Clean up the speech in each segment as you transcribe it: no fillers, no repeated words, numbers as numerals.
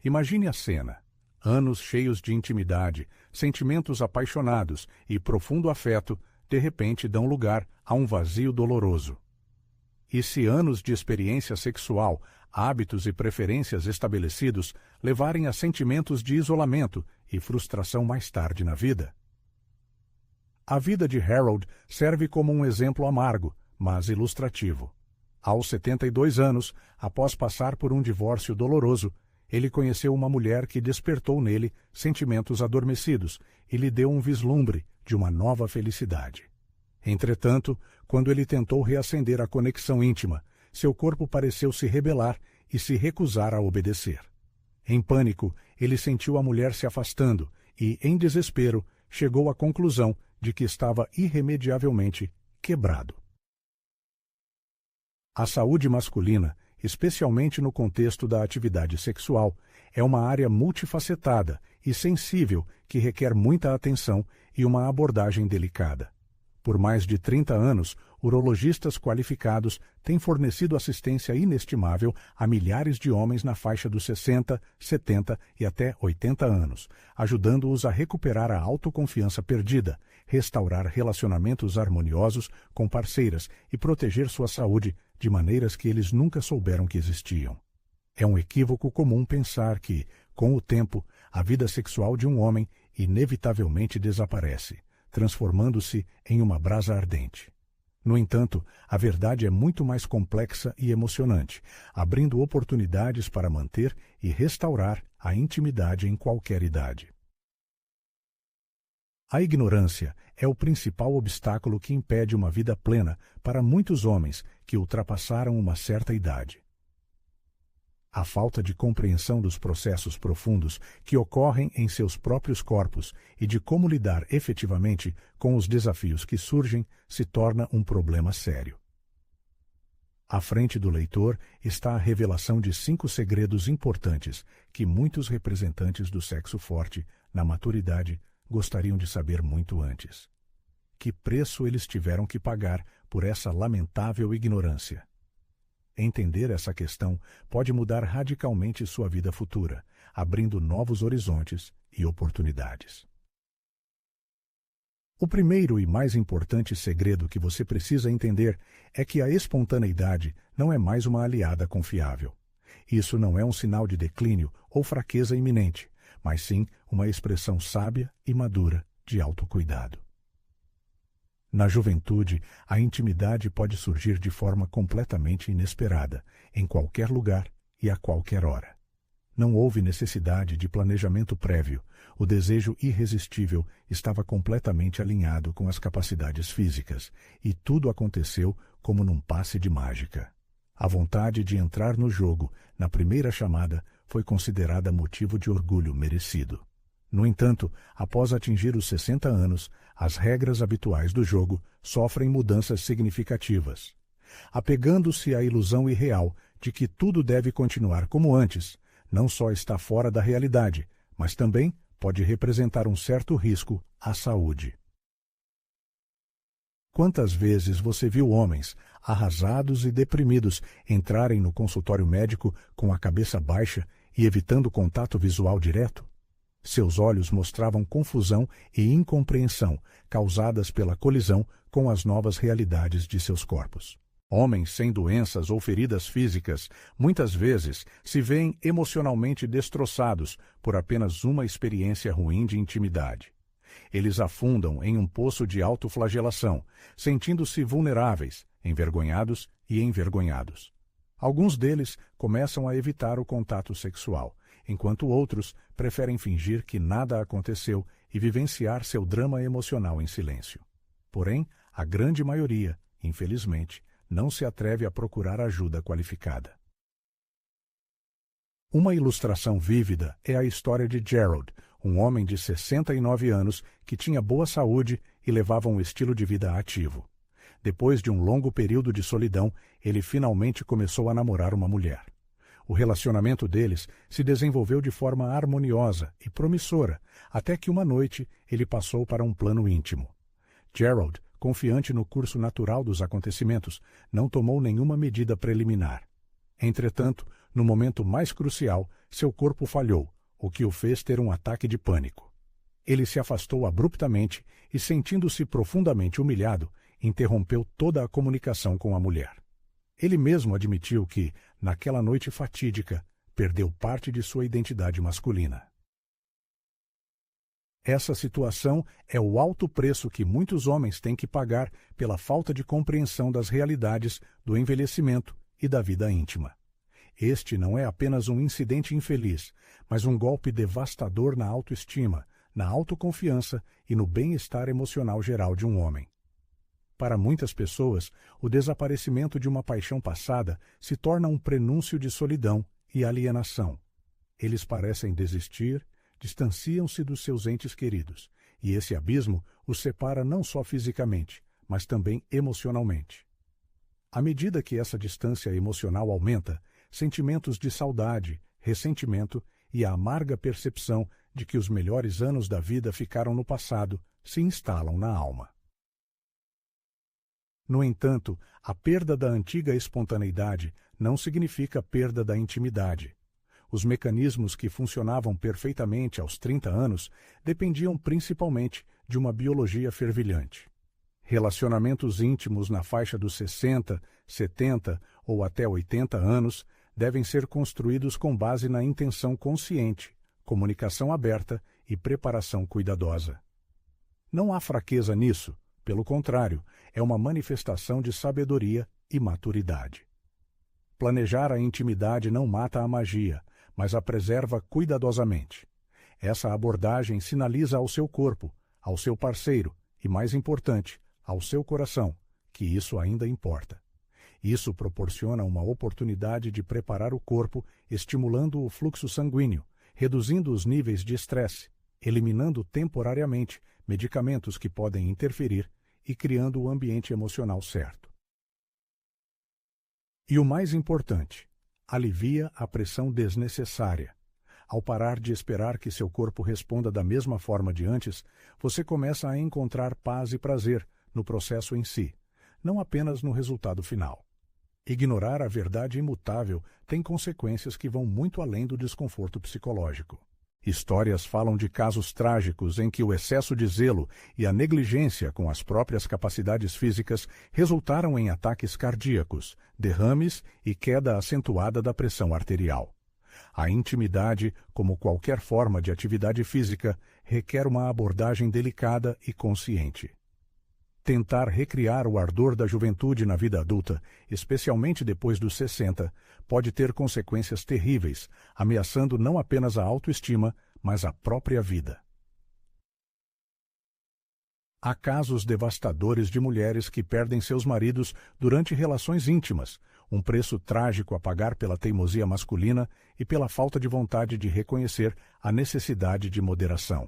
Imagine a cena. Anos cheios de intimidade, sentimentos apaixonados e profundo afeto, de repente dão lugar a um vazio doloroso. E se anos de experiência sexual, hábitos e preferências estabelecidos levarem a sentimentos de isolamento e frustração mais tarde na vida? A vida de Harold serve como um exemplo amargo, mas ilustrativo. Aos 72 anos, após passar por um divórcio doloroso, ele conheceu uma mulher que despertou nele sentimentos adormecidos e lhe deu um vislumbre de uma nova felicidade. Entretanto, quando ele tentou reacender a conexão íntima, seu corpo pareceu se rebelar e se recusar a obedecer. Em pânico, ele sentiu a mulher se afastando e, em desespero, chegou à conclusão de que estava irremediavelmente quebrado. A saúde masculina, especialmente no contexto da atividade sexual, é uma área multifacetada e sensível que requer muita atenção e uma abordagem delicada. Por mais de 30 anos, urologistas qualificados têm fornecido assistência inestimável a milhares de homens na faixa dos 60, 70 e até 80 anos, ajudando-os a recuperar a autoconfiança perdida, restaurar relacionamentos harmoniosos com parceiras e proteger sua saúde de maneiras que eles nunca souberam que existiam. É um equívoco comum pensar que, com o tempo, a vida sexual de um homem inevitavelmente desaparece, transformando-se em uma brasa ardente. No entanto, a verdade é muito mais complexa e emocionante, abrindo oportunidades para manter e restaurar a intimidade em qualquer idade. A ignorância é o principal obstáculo que impede uma vida plena para muitos homens que ultrapassaram uma certa idade. A falta de compreensão dos processos profundos que ocorrem em seus próprios corpos e de como lidar efetivamente com os desafios que surgem se torna um problema sério. À frente do leitor está a revelação de 5 segredos importantes que muitos representantes do sexo forte, na maturidade, gostariam de saber muito antes. Que preço eles tiveram que pagar por essa lamentável ignorância? Entender essa questão pode mudar radicalmente sua vida futura, abrindo novos horizontes e oportunidades. O primeiro e mais importante segredo que você precisa entender é que a espontaneidade não é mais uma aliada confiável. Isso não é um sinal de declínio ou fraqueza iminente, mas sim uma expressão sábia e madura de autocuidado. Na juventude, a intimidade pode surgir de forma completamente inesperada, em qualquer lugar e a qualquer hora. Não houve necessidade de planejamento prévio, o desejo irresistível estava completamente alinhado com as capacidades físicas, e tudo aconteceu como num passe de mágica. A vontade de entrar no jogo, na primeira chamada, foi considerada motivo de orgulho merecido. No entanto, após atingir os 60 anos, as regras habituais do jogo sofrem mudanças significativas. Apegando-se à ilusão irreal de que tudo deve continuar como antes, não só está fora da realidade, mas também pode representar um certo risco à saúde. Quantas vezes você viu homens, arrasados e deprimidos, entrarem no consultório médico com a cabeça baixa e evitando contato visual direto? Seus olhos mostravam confusão e incompreensão causadas pela colisão com as novas realidades de seus corpos. Homens sem doenças ou feridas físicas muitas vezes se veem emocionalmente destroçados por apenas uma experiência ruim de intimidade. Eles afundam em um poço de autoflagelação, sentindo-se vulneráveis, envergonhados e envergonhados. Alguns deles começam a evitar o contato sexual, enquanto outros preferem fingir que nada aconteceu e vivenciar seu drama emocional em silêncio. Porém, a grande maioria, infelizmente, não se atreve a procurar ajuda qualificada. Uma ilustração vívida é a história de Gerald, um homem de 69 anos que tinha boa saúde e levava um estilo de vida ativo. Depois de um longo período de solidão, ele finalmente começou a namorar uma mulher. O relacionamento deles se desenvolveu de forma harmoniosa e promissora, até que uma noite ele passou para um plano íntimo. Gerald, confiante no curso natural dos acontecimentos, não tomou nenhuma medida preliminar. Entretanto, No momento mais crucial, seu corpo falhou, o que o fez ter um ataque de pânico. Ele se afastou abruptamente e, sentindo-se profundamente humilhado, interrompeu toda a comunicação com a mulher. Ele mesmo admitiu que, naquela noite fatídica, perdeu parte de sua identidade masculina. Essa situação é o alto preço que muitos homens têm que pagar pela falta de compreensão das realidades do envelhecimento e da vida íntima. Este não é apenas um incidente infeliz, mas um golpe devastador na autoestima, na autoconfiança e no bem-estar emocional geral de um homem. Para muitas pessoas, o desaparecimento de uma paixão passada se torna um prenúncio de solidão e alienação. Eles parecem desistir, distanciam-se dos seus entes queridos, e esse abismo os separa não só fisicamente, mas também emocionalmente. À medida que essa distância emocional aumenta, sentimentos de saudade, ressentimento e a amarga percepção de que os melhores anos da vida ficaram no passado se instalam na alma. No entanto, a perda da antiga espontaneidade não significa perda da intimidade. Os mecanismos que funcionavam perfeitamente aos 30 anos dependiam principalmente de uma biologia fervilhante. Relacionamentos íntimos na faixa dos 60, 70 ou até 80 anos devem ser construídos com base na intenção consciente, comunicação aberta e preparação cuidadosa. Não há fraqueza nisso, pelo contrário, é uma manifestação de sabedoria e maturidade. Planejar a intimidade não mata a magia, mas a preserva cuidadosamente. Essa abordagem sinaliza ao seu corpo, ao seu parceiro e, mais importante, ao seu coração, que isso ainda importa. Isso proporciona uma oportunidade de preparar o corpo, estimulando o fluxo sanguíneo, reduzindo os níveis de estresse, eliminando temporariamente medicamentos que podem interferir e criando o ambiente emocional certo. E o mais importante, alivia a pressão desnecessária. Ao parar de esperar que seu corpo responda da mesma forma de antes, você começa a encontrar paz e prazer no processo em si, não apenas no resultado final. Ignorar a verdade imutável tem consequências que vão muito além do desconforto psicológico. Histórias falam de casos trágicos em que o excesso de zelo e a negligência com as próprias capacidades físicas resultaram em ataques cardíacos, derrames e queda acentuada da pressão arterial. A intimidade, como qualquer forma de atividade física, requer uma abordagem delicada e consciente. Tentar recriar o ardor da juventude na vida adulta, especialmente depois dos 60, pode ter consequências terríveis, ameaçando não apenas a autoestima, mas a própria vida. Há casos devastadores de mulheres que perdem seus maridos durante relações íntimas, um preço trágico a pagar pela teimosia masculina e pela falta de vontade de reconhecer a necessidade de moderação.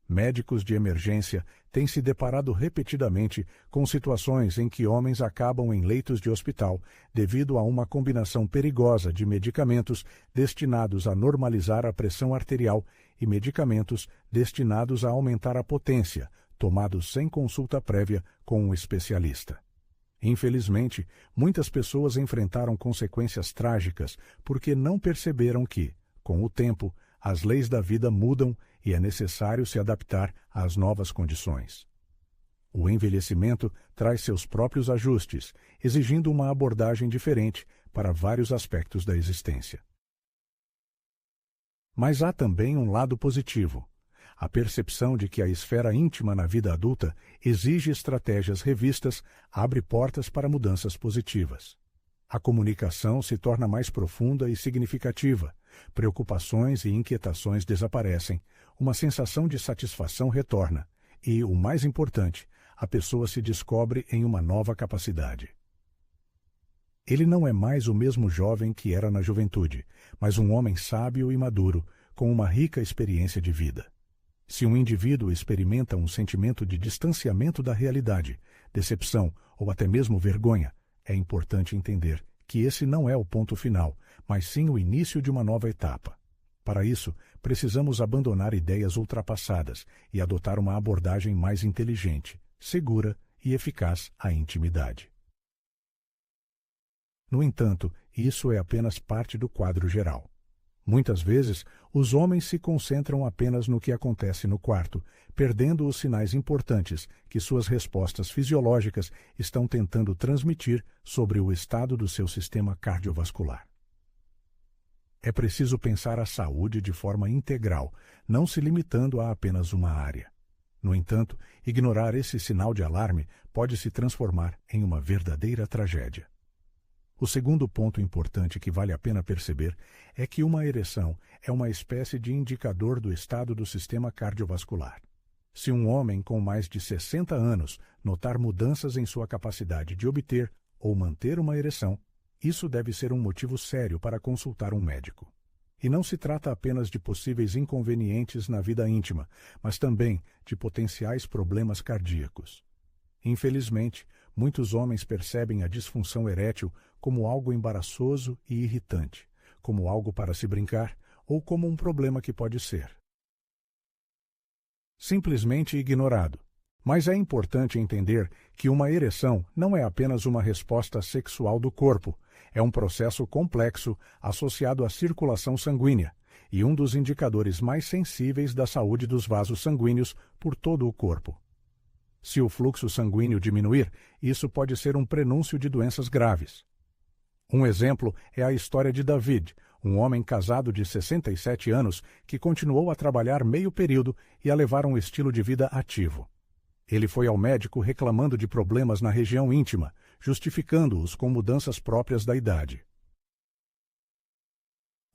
Médicos de emergência têm se deparado repetidamente com situações em que homens acabam em leitos de hospital devido a uma combinação perigosa de medicamentos destinados a normalizar a pressão arterial e medicamentos destinados a aumentar a potência, tomados sem consulta prévia com um especialista. Infelizmente, muitas pessoas enfrentaram consequências trágicas porque não perceberam que, com o tempo, as leis da vida mudam e é necessário se adaptar às novas condições. O envelhecimento traz seus próprios ajustes, exigindo uma abordagem diferente para vários aspectos da existência. Mas há também um lado positivo. A percepção de que a esfera íntima na vida adulta exige estratégias revistas abre portas para mudanças positivas. A comunicação se torna mais profunda e significativa, preocupações e inquietações desaparecem, uma sensação de satisfação retorna e, o mais importante, a pessoa se descobre em uma nova capacidade. Ele não é mais o mesmo jovem que era na juventude, mas um homem sábio e maduro, com uma rica experiência de vida. Se um indivíduo experimenta um sentimento de distanciamento da realidade, decepção ou até mesmo vergonha, é importante entender que esse não é o ponto final, mas sim o início de uma nova etapa. Para isso, precisamos abandonar ideias ultrapassadas e adotar uma abordagem mais inteligente, segura e eficaz à intimidade. No entanto, isso é apenas parte do quadro geral. Muitas vezes, os homens se concentram apenas no que acontece no quarto, perdendo os sinais importantes que suas respostas fisiológicas estão tentando transmitir sobre o estado do seu sistema cardiovascular. É preciso pensar a saúde de forma integral, não se limitando a apenas uma área. No entanto, ignorar esse sinal de alarme pode se transformar em uma verdadeira tragédia. O segundo ponto importante que vale a pena perceber é que uma ereção é uma espécie de indicador do estado do sistema cardiovascular. Se um homem com mais de 60 anos notar mudanças em sua capacidade de obter ou manter uma ereção, isso deve ser um motivo sério para consultar um médico. E não se trata apenas de possíveis inconvenientes na vida íntima, mas também de potenciais problemas cardíacos. Infelizmente, muitos homens percebem a disfunção erétil como algo embaraçoso e irritante, como algo para se brincar ou como um problema que pode ser simplesmente ignorado. Mas é importante entender que uma ereção não é apenas uma resposta sexual do corpo, é um processo complexo associado à circulação sanguínea e um dos indicadores mais sensíveis da saúde dos vasos sanguíneos por todo o corpo. Se o fluxo sanguíneo diminuir, isso pode ser um prenúncio de doenças graves. Um exemplo é a história de David, um homem casado de 67 anos que continuou a trabalhar meio período e a levar um estilo de vida ativo. Ele foi ao médico reclamando de problemas na região íntima, justificando-os com mudanças próprias da idade.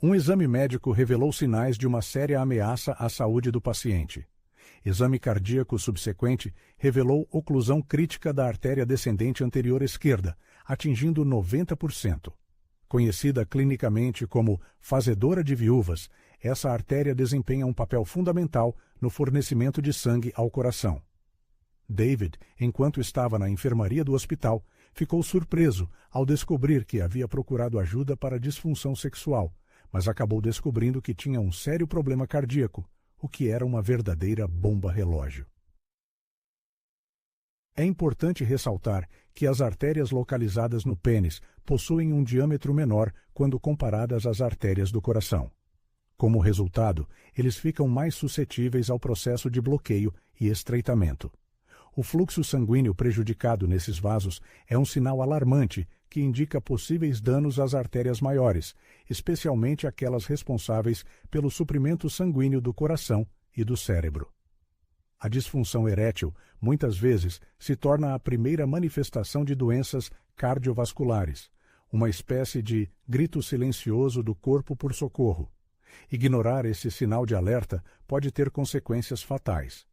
Um exame médico revelou sinais de uma séria ameaça à saúde do paciente. Exame cardíaco subsequente revelou oclusão crítica da artéria descendente anterior esquerda, atingindo 90%. Conhecida clinicamente como fazedora de viúvas, essa artéria desempenha um papel fundamental no fornecimento de sangue ao coração. David, enquanto estava na enfermaria do hospital, ficou surpreso ao descobrir que havia procurado ajuda para disfunção sexual, mas acabou descobrindo que tinha um sério problema cardíaco, o que era uma verdadeira bomba-relógio. É importante ressaltar que as artérias localizadas no pênis possuem um diâmetro menor quando comparadas às artérias do coração. Como resultado, eles ficam mais suscetíveis ao processo de bloqueio e estreitamento. O fluxo sanguíneo prejudicado nesses vasos é um sinal alarmante que indica possíveis danos às artérias maiores, especialmente aquelas responsáveis pelo suprimento sanguíneo do coração e do cérebro. A disfunção erétil, muitas vezes, se torna a primeira manifestação de doenças cardiovasculares, uma espécie de grito silencioso do corpo por socorro. Ignorar esse sinal de alerta pode ter consequências fatais.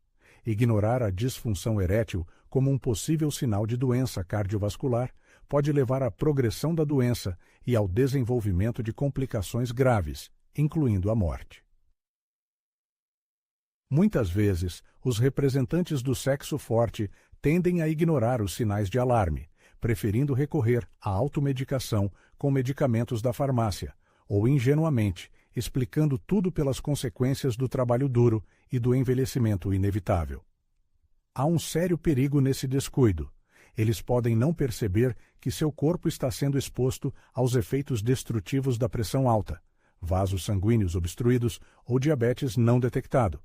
Ignorar a disfunção erétil como um possível sinal de doença cardiovascular pode levar à progressão da doença e ao desenvolvimento de complicações graves, incluindo a morte. Muitas vezes, os representantes do sexo forte tendem a ignorar os sinais de alarme, preferindo recorrer à automedicação com medicamentos da farmácia, ou ingenuamente, explicando tudo pelas consequências do trabalho duro e do envelhecimento inevitável. Há um sério perigo nesse descuido. Eles podem não perceber que seu corpo está sendo exposto aos efeitos destrutivos da pressão alta, vasos sanguíneos obstruídos ou diabetes não detectado.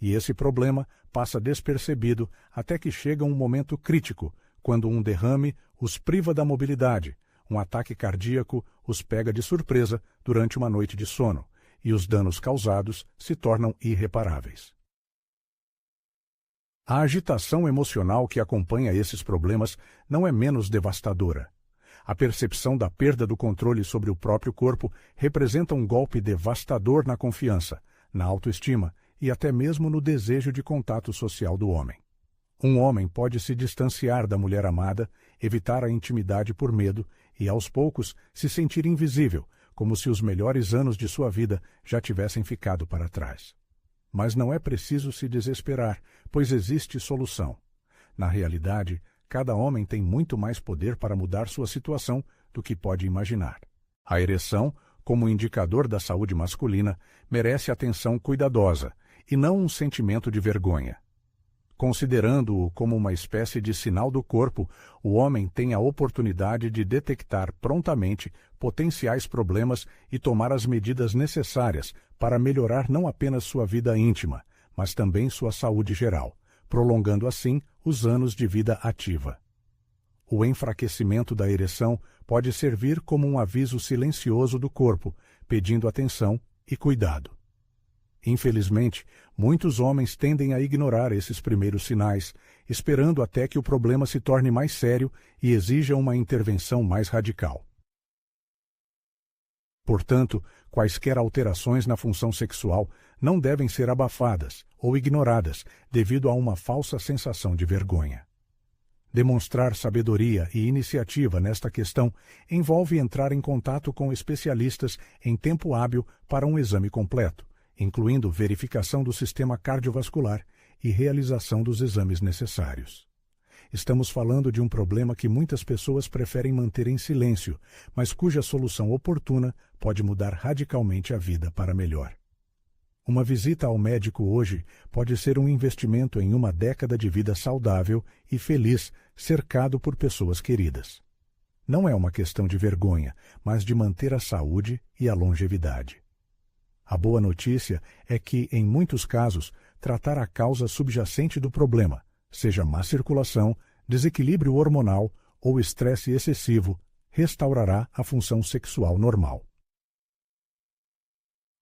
E esse problema passa despercebido até que chega um momento crítico, quando um derrame os priva da mobilidade, um ataque cardíaco os pega de surpresa durante uma noite de sono, e os danos causados se tornam irreparáveis. A agitação emocional que acompanha esses problemas não é menos devastadora. A percepção da perda do controle sobre o próprio corpo representa um golpe devastador na confiança, na autoestima e até mesmo no desejo de contato social do homem. Um homem pode se distanciar da mulher amada, evitar a intimidade por medo e, aos poucos, se sentir invisível, como se os melhores anos de sua vida já tivessem ficado para trás. Mas não é preciso se desesperar, pois existe solução. Na realidade, cada homem tem muito mais poder para mudar sua situação do que pode imaginar. A ereção, como indicador da saúde masculina, merece atenção cuidadosa, e não um sentimento de vergonha. Considerando-o como uma espécie de sinal do corpo, o homem tem a oportunidade de detectar prontamente potenciais problemas e tomar as medidas necessárias para melhorar não apenas sua vida íntima, mas também sua saúde geral, prolongando assim os anos de vida ativa. O enfraquecimento da ereção pode servir como um aviso silencioso do corpo, pedindo atenção e cuidado. Infelizmente, muitos homens tendem a ignorar esses primeiros sinais, esperando até que o problema se torne mais sério e exija uma intervenção mais radical. Portanto, quaisquer alterações na função sexual não devem ser abafadas ou ignoradas devido a uma falsa sensação de vergonha. Demonstrar sabedoria e iniciativa nesta questão envolve entrar em contato com especialistas em tempo hábil para um exame completo, incluindo verificação do sistema cardiovascular e realização dos exames necessários. Estamos falando de um problema que muitas pessoas preferem manter em silêncio, mas cuja solução oportuna pode mudar radicalmente a vida para melhor. Uma visita ao médico hoje pode ser um investimento em uma década de vida saudável e feliz, cercado por pessoas queridas. Não é uma questão de vergonha, mas de manter a saúde e a longevidade. A boa notícia é que, em muitos casos, tratar a causa subjacente do problema, seja má circulação, desequilíbrio hormonal ou estresse excessivo, restaurará a função sexual normal.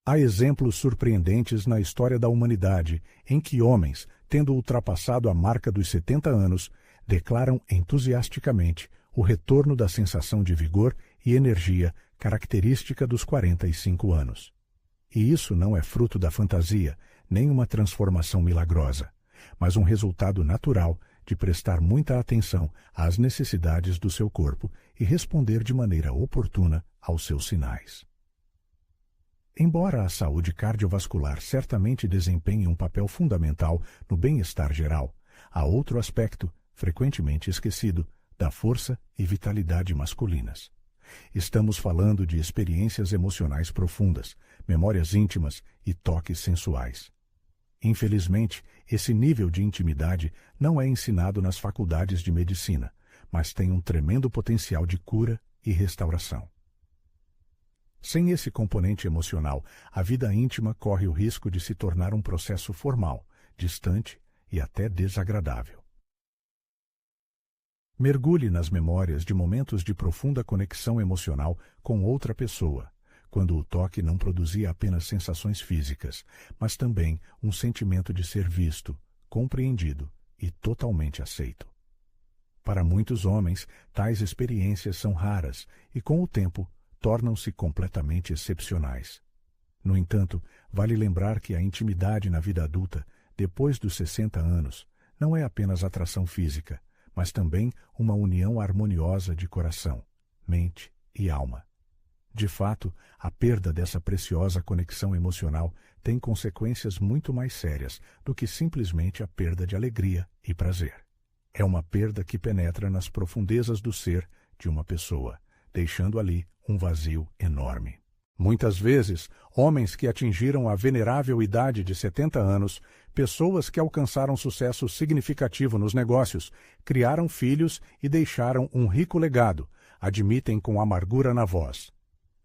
Há exemplos surpreendentes na história da humanidade em que homens, tendo ultrapassado a marca dos 70 anos, declaram entusiasticamente o retorno da sensação de vigor e energia característica dos 45 anos. E isso não é fruto da fantasia, nem uma transformação milagrosa, mas um resultado natural de prestar muita atenção às necessidades do seu corpo e responder de maneira oportuna aos seus sinais. Embora a saúde cardiovascular certamente desempenhe um papel fundamental no bem-estar geral, há outro aspecto, frequentemente esquecido, da força e vitalidade masculinas. Estamos falando de experiências emocionais profundas, memórias íntimas e toques sensuais. Infelizmente, esse nível de intimidade não é ensinado nas faculdades de medicina, mas tem um tremendo potencial de cura e restauração. Sem esse componente emocional, a vida íntima corre o risco de se tornar um processo formal, distante e até desagradável. Mergulhe nas memórias de momentos de profunda conexão emocional com outra pessoa, quando o toque não produzia apenas sensações físicas, mas também um sentimento de ser visto, compreendido e totalmente aceito. Para muitos homens, tais experiências são raras e, com o tempo, tornam-se completamente excepcionais. No entanto, vale lembrar que a intimidade na vida adulta, depois dos 60 anos, não é apenas atração física, mas também uma união harmoniosa de coração, mente e alma. De fato, a perda dessa preciosa conexão emocional tem consequências muito mais sérias do que simplesmente a perda de alegria e prazer. É uma perda que penetra nas profundezas do ser de uma pessoa, deixando ali um vazio enorme. Muitas vezes, homens que atingiram a venerável idade de 70 anos, pessoas que alcançaram sucesso significativo nos negócios, criaram filhos e deixaram um rico legado, admitem com amargura na voz: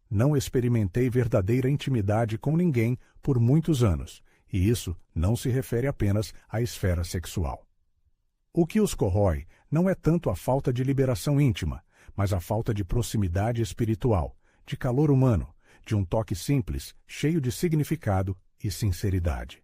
"Não experimentei verdadeira intimidade com ninguém por muitos anos", e isso não se refere apenas à esfera sexual. O que os corrói não é tanto a falta de liberação íntima, mas a falta de proximidade espiritual, de calor humano, de um toque simples, cheio de significado e sinceridade.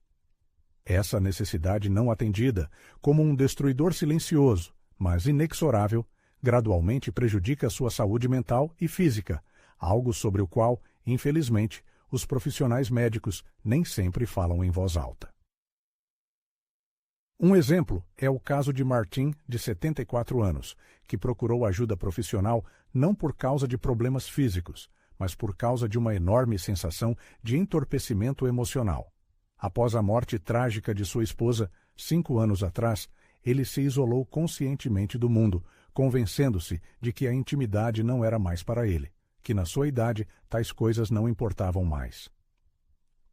Essa necessidade não atendida, como um destruidor silencioso, mas inexorável, gradualmente prejudica sua saúde mental e física, algo sobre o qual, infelizmente, os profissionais médicos nem sempre falam em voz alta. Um exemplo é o caso de Martin, de 74 anos, que procurou ajuda profissional não por causa de problemas físicos, mas por causa de uma enorme sensação de entorpecimento emocional. Após a morte trágica de sua esposa, 5 anos atrás, ele se isolou conscientemente do mundo, convencendo-se de que a intimidade não era mais para ele, que na sua idade tais coisas não importavam mais.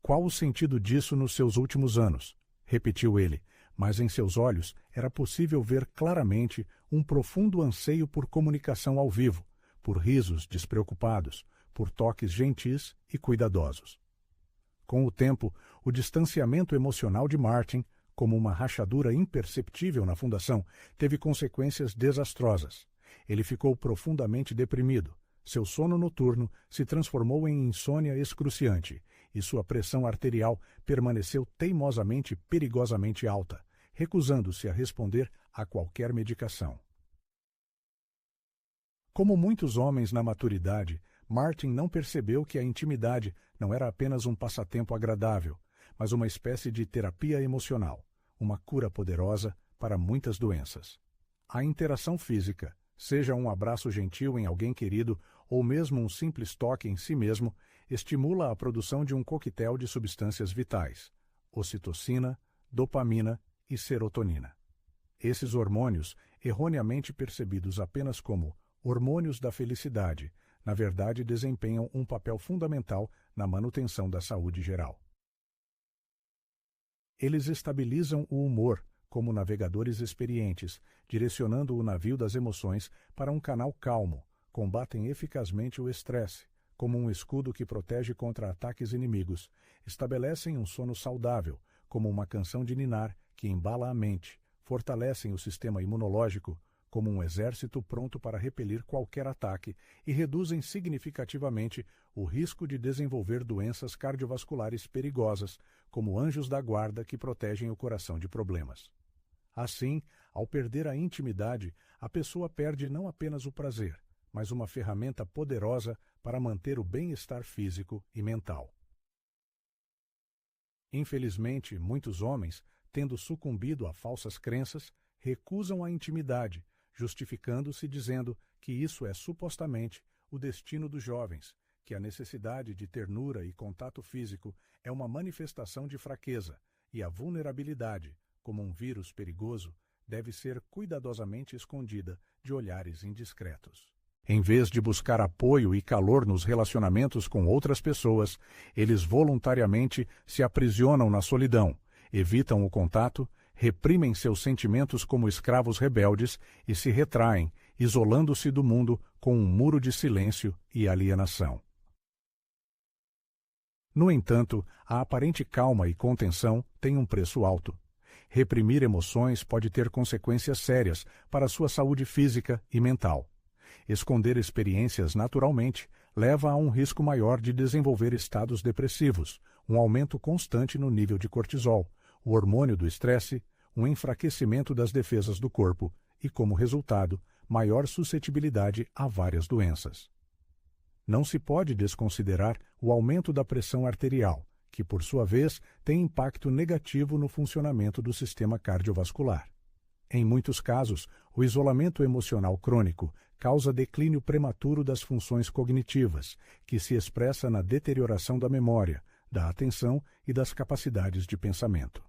"Qual o sentido disso nos seus últimos anos?", repetiu ele, mas em seus olhos era possível ver claramente um profundo anseio por comunicação ao vivo, por risos despreocupados, por toques gentis e cuidadosos. Com o tempo, o distanciamento emocional de Martin, como uma rachadura imperceptível na fundação, teve consequências desastrosas. Ele ficou profundamente deprimido. Seu sono noturno se transformou em insônia excruciante e sua pressão arterial permaneceu teimosamente perigosamente alta, recusando-se a responder a qualquer medicação. Como muitos homens na maturidade, Martin não percebeu que a intimidade não era apenas um passatempo agradável, mas uma espécie de terapia emocional, uma cura poderosa para muitas doenças. A interação física, seja um abraço gentil em alguém querido ou mesmo um simples toque em si mesmo, estimula a produção de um coquetel de substâncias vitais, ocitocina, dopamina e serotonina. Esses hormônios, erroneamente percebidos apenas como hormônios da felicidade, na verdade desempenham um papel fundamental na manutenção da saúde geral. Eles estabilizam o humor, como navegadores experientes, direcionando o navio das emoções para um canal calmo, combatem eficazmente o estresse, como um escudo que protege contra ataques inimigos, estabelecem um sono saudável, como uma canção de ninar que embala a mente, fortalecem o sistema imunológico, como um exército pronto para repelir qualquer ataque, e reduzem significativamente o risco de desenvolver doenças cardiovasculares perigosas, como anjos da guarda que protegem o coração de problemas. Assim, ao perder a intimidade, a pessoa perde não apenas o prazer, mas uma ferramenta poderosa para manter o bem-estar físico e mental. Infelizmente, muitos homens, tendo sucumbido a falsas crenças, recusam a intimidade, justificando-se dizendo que isso é supostamente o destino dos jovens, que a necessidade de ternura e contato físico é uma manifestação de fraqueza e a vulnerabilidade, como um vírus perigoso, deve ser cuidadosamente escondida de olhares indiscretos. Em vez de buscar apoio e calor nos relacionamentos com outras pessoas, eles voluntariamente se aprisionam na solidão, evitam o contato, reprimem seus sentimentos como escravos rebeldes e se retraem, isolando-se do mundo com um muro de silêncio e alienação. No entanto, a aparente calma e contenção tem um preço alto. Reprimir emoções pode ter consequências sérias para sua saúde física e mental. Esconder experiências naturalmente leva a um risco maior de desenvolver estados depressivos, um aumento constante no nível de cortisol, o hormônio do estresse, um enfraquecimento das defesas do corpo e, como resultado, maior suscetibilidade a várias doenças. Não se pode desconsiderar o aumento da pressão arterial, que, por sua vez, tem impacto negativo no funcionamento do sistema cardiovascular. Em muitos casos, o isolamento emocional crônico causa declínio prematuro das funções cognitivas, que se expressa na deterioração da memória, da atenção e das capacidades de pensamento.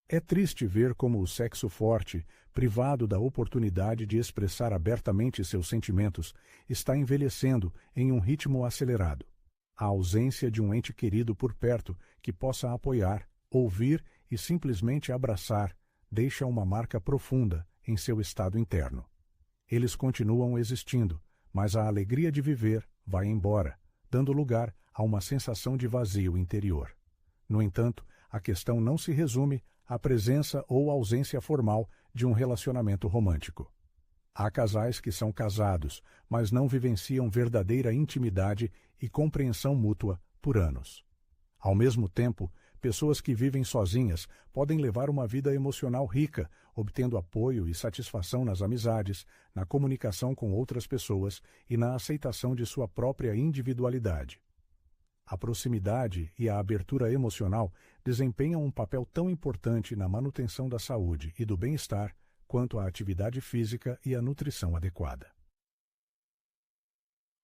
É triste ver como o sexo forte, privado da oportunidade de expressar abertamente seus sentimentos, está envelhecendo em um ritmo acelerado. A ausência de um ente querido por perto que possa apoiar, ouvir e simplesmente abraçar deixa uma marca profunda em seu estado interno. Eles continuam existindo, mas a alegria de viver vai embora, dando lugar a uma sensação de vazio interior. No entanto, a questão não se resume à presença ou ausência formal de um relacionamento romântico. Há casais que são casados, mas não vivenciam verdadeira intimidade e compreensão mútua por anos. Ao mesmo tempo, pessoas que vivem sozinhas podem levar uma vida emocional rica, obtendo apoio e satisfação nas amizades, na comunicação com outras pessoas e na aceitação de sua própria individualidade. A proximidade e a abertura emocional desempenham um papel tão importante na manutenção da saúde e do bem-estar quanto a atividade física e a nutrição adequada.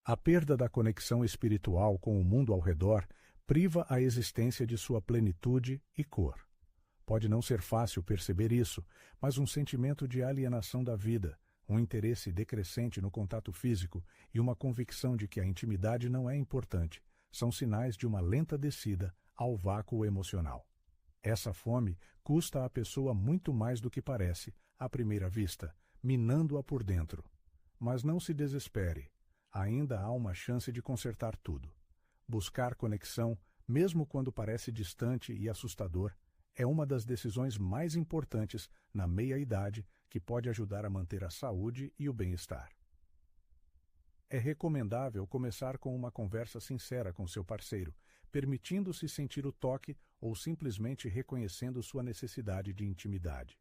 A perda da conexão espiritual com o mundo ao redor priva a existência de sua plenitude e cor. Pode não ser fácil perceber isso, mas um sentimento de alienação da vida, um interesse decrescente no contato físico e uma convicção de que a intimidade não é importante são sinais de uma lenta descida ao vácuo emocional. Essa fome custa à pessoa muito mais do que parece, à primeira vista, minando-a por dentro. Mas não se desespere. Ainda há uma chance de consertar tudo. Buscar conexão, mesmo quando parece distante e assustador, é uma das decisões mais importantes na meia-idade que pode ajudar a manter a saúde e o bem-estar. É recomendável começar com uma conversa sincera com seu parceiro, permitindo-se sentir o toque ou simplesmente reconhecendo sua necessidade de intimidade.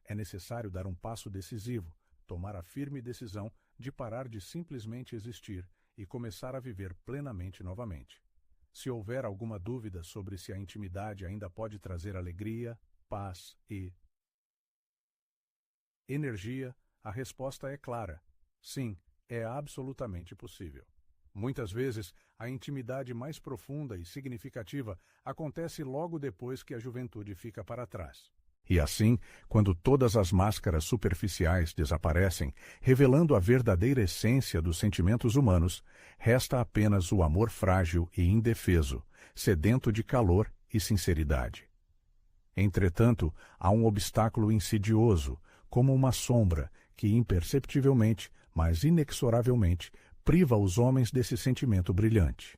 É necessário dar um passo decisivo, tomar a firme decisão de parar de simplesmente existir e começar a viver plenamente novamente. Se houver alguma dúvida sobre se a intimidade ainda pode trazer alegria, paz e energia, a resposta é clara: sim, é absolutamente possível. Muitas vezes, a intimidade mais profunda e significativa acontece logo depois que a juventude fica para trás. E assim, quando todas as máscaras superficiais desaparecem, revelando a verdadeira essência dos sentimentos humanos, resta apenas o amor frágil e indefeso, sedento de calor e sinceridade. Entretanto, há um obstáculo insidioso, como uma sombra, que imperceptivelmente, mas inexoravelmente, priva os homens desse sentimento brilhante.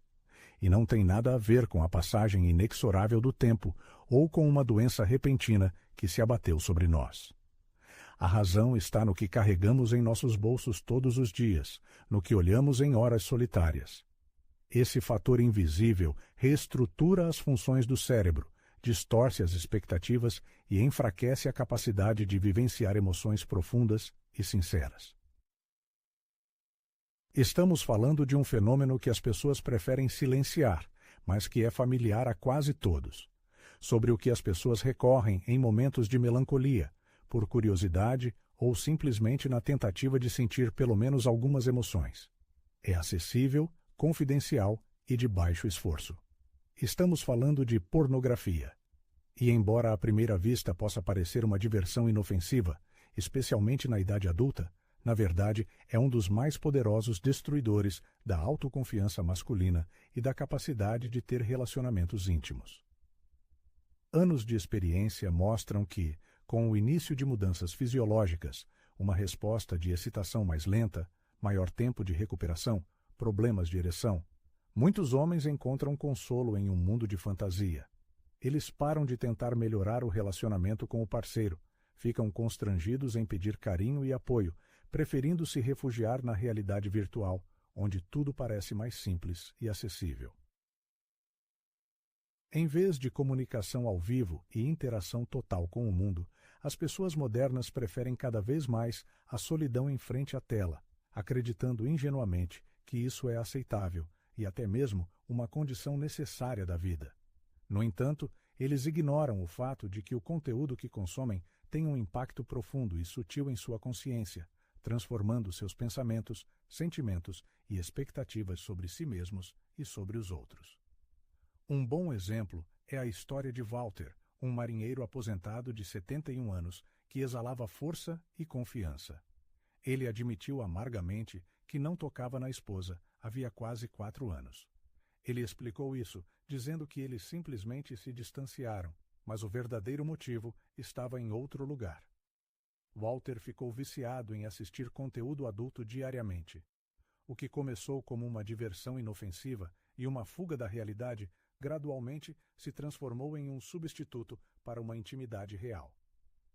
E não tem nada a ver com a passagem inexorável do tempo ou com uma doença repentina que se abateu sobre nós. A razão está no que carregamos em nossos bolsos todos os dias, no que olhamos em horas solitárias. Esse fator invisível reestrutura as funções do cérebro, distorce as expectativas e enfraquece a capacidade de vivenciar emoções profundas e sinceras. Estamos falando de um fenômeno que as pessoas preferem silenciar, mas que é familiar a quase todos. Sobre o que as pessoas recorrem em momentos de melancolia, por curiosidade ou simplesmente na tentativa de sentir pelo menos algumas emoções. É acessível, confidencial e de baixo esforço. Estamos falando de pornografia. E embora à primeira vista possa parecer uma diversão inofensiva, especialmente na idade adulta, na verdade, é um dos mais poderosos destruidores da autoconfiança masculina e da capacidade de ter relacionamentos íntimos. Anos de experiência mostram que, com o início de mudanças fisiológicas, uma resposta de excitação mais lenta, maior tempo de recuperação, problemas de ereção, muitos homens encontram consolo em um mundo de fantasia. Eles param de tentar melhorar o relacionamento com o parceiro, ficam constrangidos em pedir carinho e apoio, preferindo se refugiar na realidade virtual, onde tudo parece mais simples e acessível. Em vez de comunicação ao vivo e interação total com o mundo, as pessoas modernas preferem cada vez mais a solidão em frente à tela, acreditando ingenuamente que isso é aceitável e até mesmo uma condição necessária da vida. No entanto, eles ignoram o fato de que o conteúdo que consomem tem um impacto profundo e sutil em sua consciência, transformando seus pensamentos, sentimentos e expectativas sobre si mesmos e sobre os outros. Um bom exemplo é a história de Walter, um marinheiro aposentado de 71 anos que exalava força e confiança. Ele admitiu amargamente que não tocava na esposa havia quase 4 anos. Ele explicou isso, dizendo que eles simplesmente se distanciaram, mas o verdadeiro motivo estava em outro lugar. Walter ficou viciado em assistir conteúdo adulto diariamente. O que começou como uma diversão inofensiva e uma fuga da realidade, gradualmente se transformou em um substituto para uma intimidade real.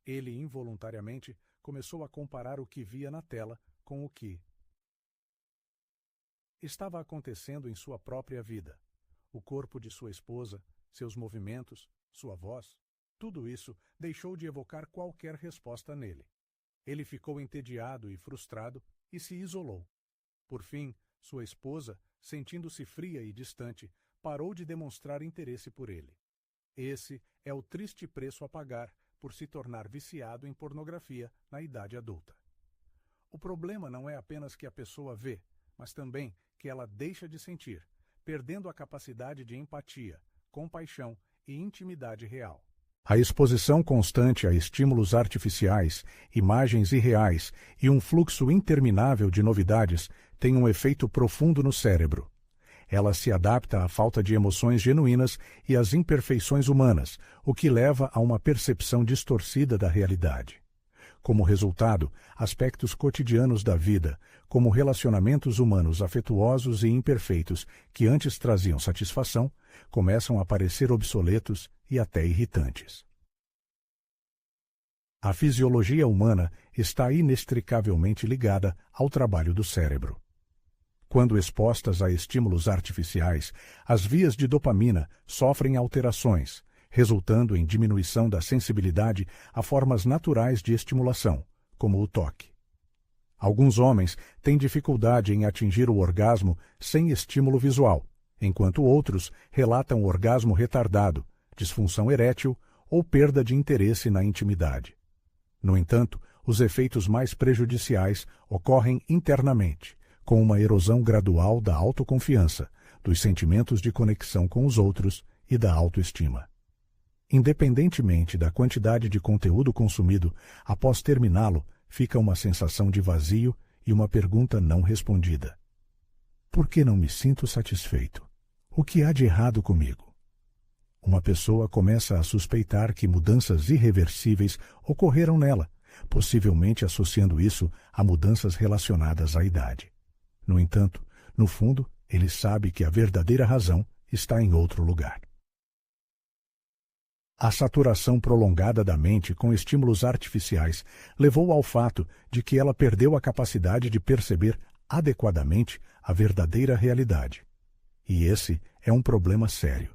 Ele involuntariamente começou a comparar o que via na tela com o que estava acontecendo em sua própria vida. O corpo de sua esposa, seus movimentos, sua voz, tudo isso deixou de evocar qualquer resposta nele. Ele ficou entediado e frustrado e se isolou. Por fim, sua esposa, sentindo-se fria e distante, parou de demonstrar interesse por ele. Esse é o triste preço a pagar por se tornar viciado em pornografia na idade adulta. O problema não é apenas que a pessoa vê, mas também que ela deixa de sentir, perdendo a capacidade de empatia, compaixão e intimidade real. A exposição constante a estímulos artificiais, imagens irreais e um fluxo interminável de novidades tem um efeito profundo no cérebro. Ela se adapta à falta de emoções genuínas e às imperfeições humanas, o que leva a uma percepção distorcida da realidade. Como resultado, aspectos cotidianos da vida, como relacionamentos humanos afetuosos e imperfeitos que antes traziam satisfação, começam a parecer obsoletos e até irritantes. A fisiologia humana está inextricavelmente ligada ao trabalho do cérebro. Quando expostas a estímulos artificiais, as vias de dopamina sofrem alterações, resultando em diminuição da sensibilidade a formas naturais de estimulação, como o toque. Alguns homens têm dificuldade em atingir o orgasmo sem estímulo visual, enquanto outros relatam orgasmo retardado, disfunção erétil ou perda de interesse na intimidade. No entanto, os efeitos mais prejudiciais ocorrem internamente, com uma erosão gradual da autoconfiança, dos sentimentos de conexão com os outros e da autoestima. Independentemente da quantidade de conteúdo consumido, após terminá-lo, fica uma sensação de vazio e uma pergunta não respondida. Por que não me sinto satisfeito? O que há de errado comigo? Uma pessoa começa a suspeitar que mudanças irreversíveis ocorreram nela, possivelmente associando isso a mudanças relacionadas à idade. No entanto, no fundo, ele sabe que a verdadeira razão está em outro lugar. A saturação prolongada da mente com estímulos artificiais levou ao fato de que ela perdeu a capacidade de perceber adequadamente a verdadeira realidade. E esse é um problema sério.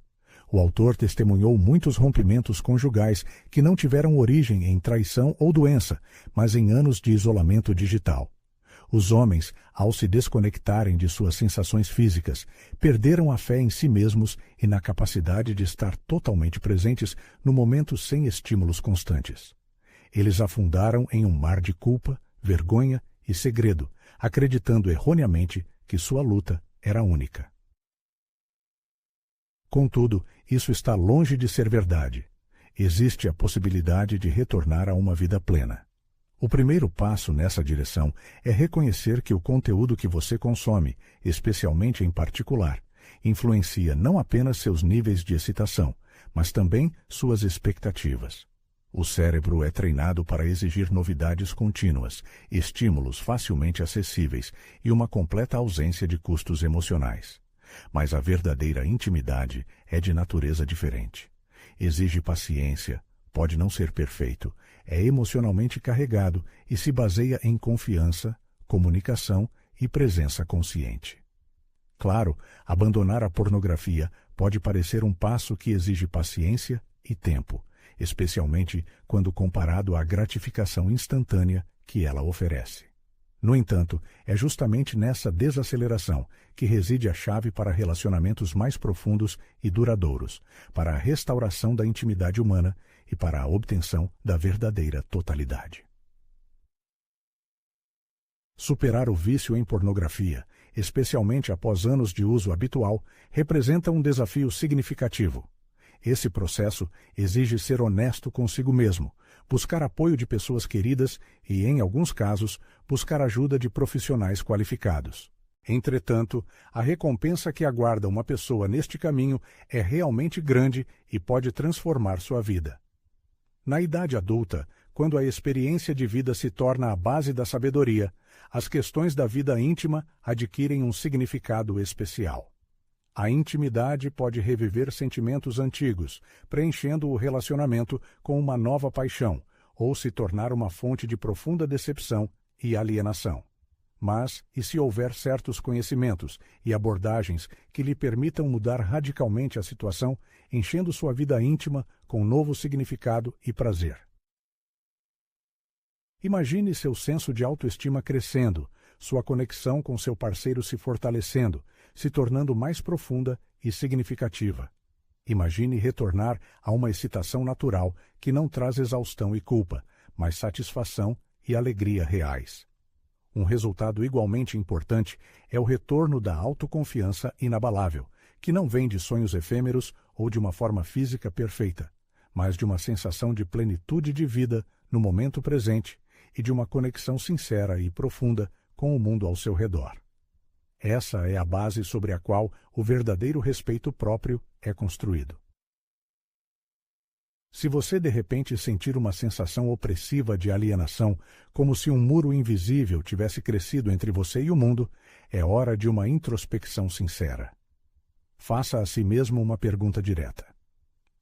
O autor testemunhou muitos rompimentos conjugais que não tiveram origem em traição ou doença, mas em anos de isolamento digital. Os homens, ao se desconectarem de suas sensações físicas, perderam a fé em si mesmos e na capacidade de estar totalmente presentes no momento sem estímulos constantes. Eles afundaram em um mar de culpa, vergonha e segredo, acreditando erroneamente que sua luta era única. Contudo, isso está longe de ser verdade. Existe a possibilidade de retornar a uma vida plena. O primeiro passo nessa direção é reconhecer que o conteúdo que você consome, especialmente em particular, influencia não apenas seus níveis de excitação, mas também suas expectativas. O cérebro é treinado para exigir novidades contínuas, estímulos facilmente acessíveis e uma completa ausência de custos emocionais. Mas a verdadeira intimidade é de natureza diferente. Exige paciência, pode não ser perfeito, é emocionalmente carregado e se baseia em confiança, comunicação e presença consciente. Claro, abandonar a pornografia pode parecer um passo que exige paciência e tempo, especialmente quando comparado à gratificação instantânea que ela oferece. No entanto, é justamente nessa desaceleração que reside a chave para relacionamentos mais profundos e duradouros, para a restauração da intimidade humana e para a obtenção da verdadeira totalidade. Superar o vício em pornografia, especialmente após anos de uso habitual, representa um desafio significativo. Esse processo exige ser honesto consigo mesmo, buscar apoio de pessoas queridas e, em alguns casos, buscar ajuda de profissionais qualificados. Entretanto, a recompensa que aguarda uma pessoa neste caminho é realmente grande e pode transformar sua vida. Na idade adulta, quando a experiência de vida se torna a base da sabedoria, as questões da vida íntima adquirem um significado especial. A intimidade pode reviver sentimentos antigos, preenchendo o relacionamento com uma nova paixão, ou se tornar uma fonte de profunda decepção e alienação. Mas, e se houver certos conhecimentos e abordagens que lhe permitam mudar radicalmente a situação, enchendo sua vida íntima com novo significado e prazer? Imagine seu senso de autoestima crescendo, sua conexão com seu parceiro se fortalecendo, se tornando mais profunda e significativa. Imagine retornar a uma excitação natural que não traz exaustão e culpa, mas satisfação e alegria reais. Um resultado igualmente importante é o retorno da autoconfiança inabalável, que não vem de sonhos efêmeros ou de uma forma física perfeita, mas de uma sensação de plenitude de vida no momento presente e de uma conexão sincera e profunda com o mundo ao seu redor. Essa é a base sobre a qual o verdadeiro respeito próprio é construído. Se você de repente sentir uma sensação opressiva de alienação, como se um muro invisível tivesse crescido entre você e o mundo, é hora de uma introspecção sincera. Faça a si mesmo uma pergunta direta.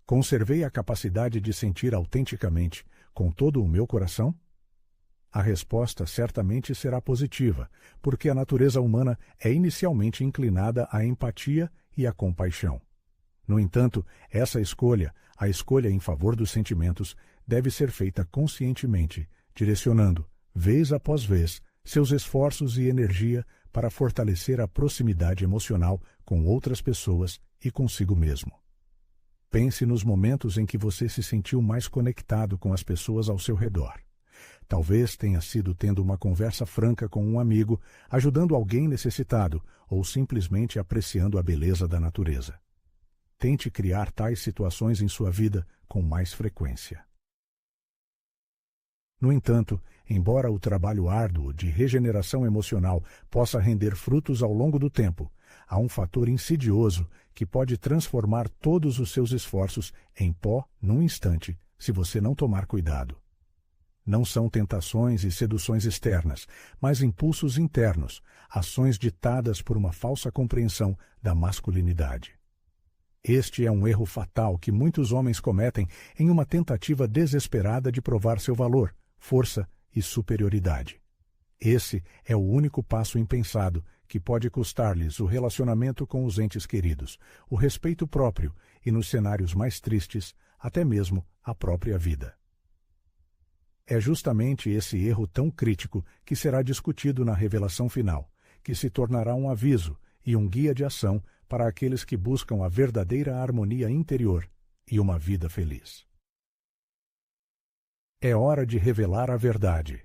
Conservei a capacidade de sentir autenticamente, com todo o meu coração? A resposta certamente será positiva, porque a natureza humana é inicialmente inclinada à empatia e à compaixão. No entanto, essa escolha, a escolha em favor dos sentimentos, deve ser feita conscientemente, direcionando, vez após vez, seus esforços e energia para fortalecer a proximidade emocional com outras pessoas e consigo mesmo. Pense nos momentos em que você se sentiu mais conectado com as pessoas ao seu redor. Talvez tenha sido tendo uma conversa franca com um amigo, ajudando alguém necessitado ou simplesmente apreciando a beleza da natureza. Tente criar tais situações em sua vida com mais frequência. No entanto, embora o trabalho árduo de regeneração emocional possa render frutos ao longo do tempo, há um fator insidioso que pode transformar todos os seus esforços em pó num instante, se você não tomar cuidado. Não são tentações e seduções externas, mas impulsos internos, ações ditadas por uma falsa compreensão da masculinidade. Este é um erro fatal que muitos homens cometem em uma tentativa desesperada de provar seu valor, força e superioridade. Esse é o único passo impensado que pode custar-lhes o relacionamento com os entes queridos, o respeito próprio e, nos cenários mais tristes, até mesmo a própria vida. É justamente esse erro tão crítico que será discutido na revelação final, que se tornará um aviso e um guia de ação para aqueles que buscam a verdadeira harmonia interior e uma vida feliz. É hora de revelar a verdade.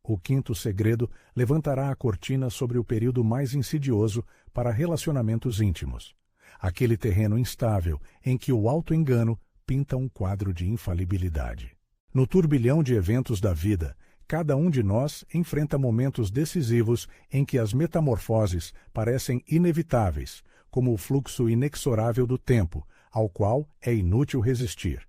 O quinto segredo levantará a cortina sobre o período mais insidioso para relacionamentos íntimos, aquele terreno instável em que o auto-engano pinta um quadro de infalibilidade. No turbilhão de eventos da vida, cada um de nós enfrenta momentos decisivos em que as metamorfoses parecem inevitáveis, como o fluxo inexorável do tempo, ao qual é inútil resistir.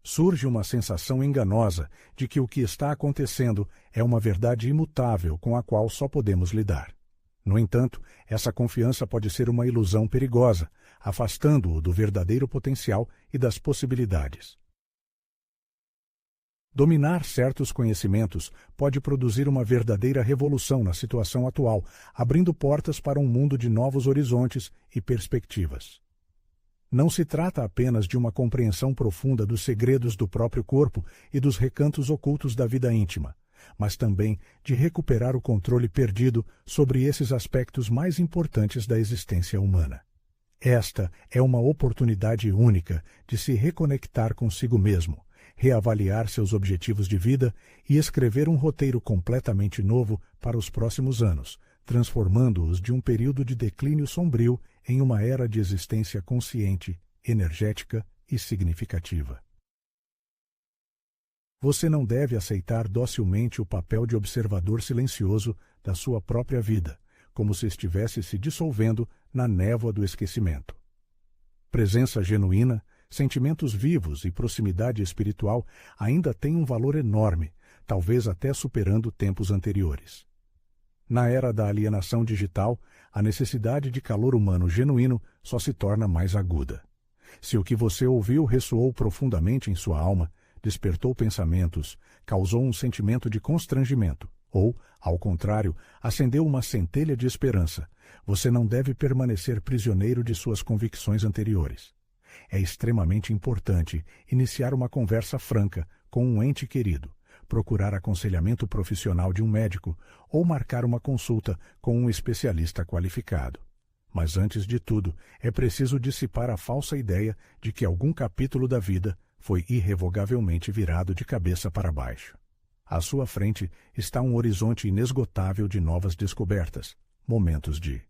Surge uma sensação enganosa de que o que está acontecendo é uma verdade imutável com a qual só podemos lidar. No entanto, essa confiança pode ser uma ilusão perigosa, afastando-o do verdadeiro potencial e das possibilidades. Dominar certos conhecimentos pode produzir uma verdadeira revolução na situação atual, abrindo portas para um mundo de novos horizontes e perspectivas. Não se trata apenas de uma compreensão profunda dos segredos do próprio corpo e dos recantos ocultos da vida íntima, mas também de recuperar o controle perdido sobre esses aspectos mais importantes da existência humana. Esta é uma oportunidade única de se reconectar consigo mesmo, reavaliar seus objetivos de vida e escrever um roteiro completamente novo para os próximos anos, transformando-os de um período de declínio sombrio em uma era de existência consciente, energética e significativa. Você não deve aceitar docilmente o papel de observador silencioso da sua própria vida, como se estivesse se dissolvendo na névoa do esquecimento. Presença genuína, sentimentos vivos e proximidade espiritual ainda têm um valor enorme, talvez até superando tempos anteriores. Na era da alienação digital, a necessidade de calor humano genuíno só se torna mais aguda. Se o que você ouviu ressoou profundamente em sua alma, despertou pensamentos, causou um sentimento de constrangimento, ou, ao contrário, acendeu uma centelha de esperança, você não deve permanecer prisioneiro de suas convicções anteriores. É extremamente importante iniciar uma conversa franca com um ente querido, procurar aconselhamento profissional de um médico ou marcar uma consulta com um especialista qualificado. Mas antes de tudo, é preciso dissipar a falsa ideia de que algum capítulo da vida foi irrevogavelmente virado de cabeça para baixo. À sua frente está um horizonte inesgotável de novas descobertas, momentos de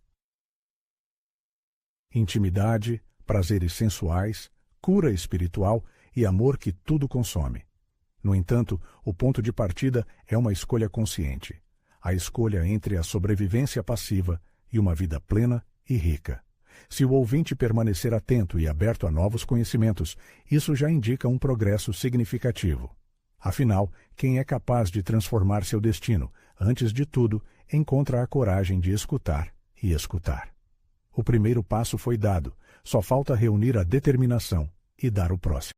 intimidade, prazeres sensuais, cura espiritual e amor que tudo consome. No entanto, o ponto de partida é uma escolha consciente. a escolha entre a sobrevivência passiva e uma vida plena e rica. Se o ouvinte permanecer atento e aberto a novos conhecimentos, isso já indica um progresso significativo. Afinal, quem é capaz de transformar seu destino, antes de tudo, encontra a coragem de escutar e escutar. O primeiro passo foi dado, só falta reunir a determinação e dar o próximo.